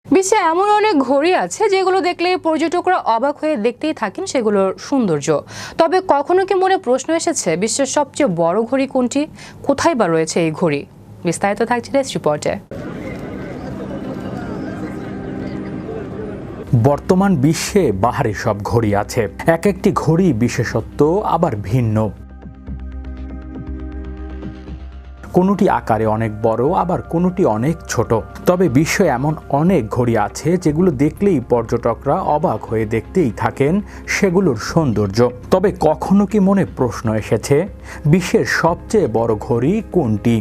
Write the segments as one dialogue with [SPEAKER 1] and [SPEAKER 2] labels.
[SPEAKER 1] বিশ্বে এমন অনেক ঘড়ি আছে যেগুলো দেখলে পর্যটকরা অবাক হয়ে দেখতেই থাকেন সেগুলোর সৌন্দর্য। তবে কখনো কি মনে প্রশ্ন এসেছে বিশ্বের সবচেয়ে বড় ঘড়ি কোনটি, কোথায় বা রয়েছে এই ঘড়ি? বিস্তারিত থাকছে ডেস্ক রিপোর্টে।
[SPEAKER 2] বর্তমান বিশ্বে বাহারি সব ঘড়ি আছে, এক একটি ঘড়ি বিশেষত্ব আবার ভিন্ন। কোনোটি আকারে অনেক বড়, আবার কোনোটি অনেক ছোট। তবে বিশ্বে এমন অনেক ঘড়ি আছে যেগুলো দেখলেই পর্যটকরা অবাক হয়ে দেখতেই থাকেন সেগুলোর সৌন্দর্য। তবে কখনো কি মনে প্রশ্ন এসেছে বিশ্বের সবচেয়ে বড় ঘড়ি কোনটি?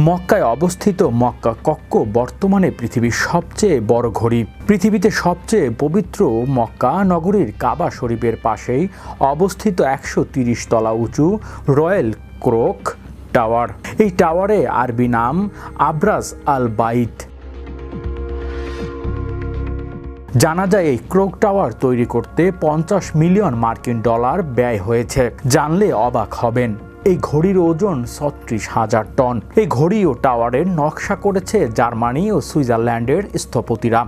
[SPEAKER 2] মক্কায় অবস্থিত মক্কা কক্ষ বর্তমানে পৃথিবীর সবচেয়ে বড় ঘড়ি। পৃথিবীতে সবচেয়ে পবিত্র মক্কা নগরীর কাবা শরীফের পাশেই অবস্থিত 130 তলা উঁচু রয়্যাল ক্রক টাওয়ার। এই টাওয়ারে আরবি নাম আবরাজ আল বাইত। জানা যায় এই ক্রক টাওয়ার তৈরি করতে 50 মিলিয়ন মার্কিন ডলার ব্যয় হয়েছে। জানলে অবাক হবেন, এই ঘড়ির ওজন 36,000 টন। এই ঘড়ি ও টাওয়ারের নকশা করেছে জার্মানি ও সুইজারল্যান্ডের স্থপতিরা।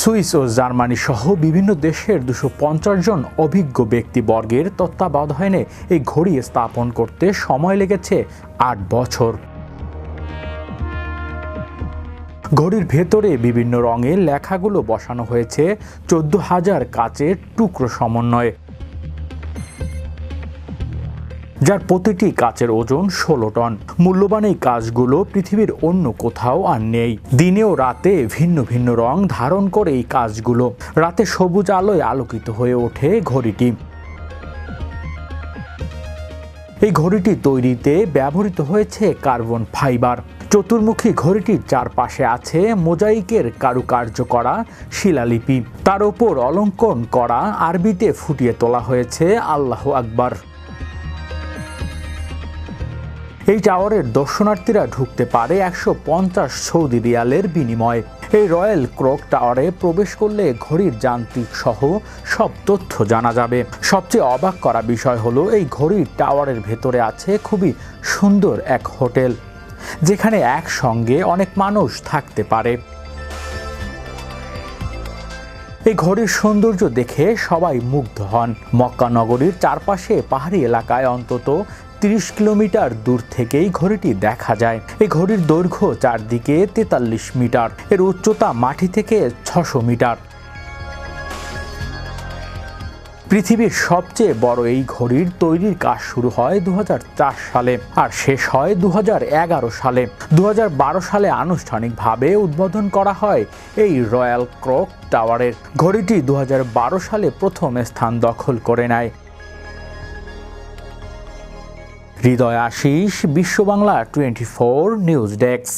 [SPEAKER 2] সুইস ও জার্মানি সহ বিভিন্ন দেশের 250 জন অভিজ্ঞ ব্যক্তিবর্গের তত্ত্বাবধানে এই ঘড়ি স্থাপন করতে সময় লেগেছে 8 বছর। ঘড়ির ভেতরে বিভিন্ন রঙের লেখাগুলো বসানো হয়েছে 14,000 কাচের টুকরো সমন্বয়ে, যার প্রতিটি কাচের ওজন 16 টন। মূল্যবান এই কাচগুলো পৃথিবীর অন্য কোথাও আর নেই। দিনে ও রাতে ভিন্ন ভিন্ন রং ধারণ করে এই কাচগুলো রাতে সবুজ আলোয় আলোকিত হয়ে ওঠে ঘড়িটি। এই ঘড়িটি তৈরিতে ব্যবহৃত হয়েছে কার্বন ফাইবার। চতুর্মুখী ঘড়িটির চারপাশে আছে মোজাইকের কারুকার্য করা শিলালিপি। তার উপর অলঙ্কন করা আরবিতে ফুটিয়ে তোলা হয়েছে আল্লাহু আকবার। এই টাওয়ারের দর্শনার্থীরা ঢুকতে পারে 150 সৌদি রিয়ালের বিনিময়ে। এই রয়্যাল ক্রক টাওয়ারে প্রবেশ করলে ঘড়ির যান্ত্রিক সহ সব তথ্য জানা যাবে। সবচেয়ে অবাক করা বিষয় হলো এই ঘড়ির টাওয়ারের ভেতরে আছে খুবই সুন্দর এক হোটেল, যেখানে একসঙ্গে অনেক মানুষ থাকতে পারে। এই ঘড়ির সৌন্দর্য দেখে সবাই মুগ্ধ হন। মক্কা নগরীর চারপাশে পাহাড়ি এলাকায় অন্তত 30 কিলোমিটার দূর থেকেই ঘড়িটি দেখা যায়। এই ঘড়ির দৈর্ঘ্য চারদিকে 43 মিটার, এর উচ্চতা মাটি থেকে 600 মিটার। পৃথিবীর সবচেয়ে বড় এই ঘড়ির তৈরির কাজ শুরু হয় 2004 সালে আর শেষ হয় 2011 সালে। 2012 সালে আনুষ্ঠানিকভাবে উদ্বোধন করা হয় এই রয়্যাল ক্রক টাওয়ারের। ঘড়িটি 2012 সালে প্রথম স্থান দখল করে নেয়। হৃদয় আশিস, বিশ্ব বাংলা 24 নিউজ ডেস্ক।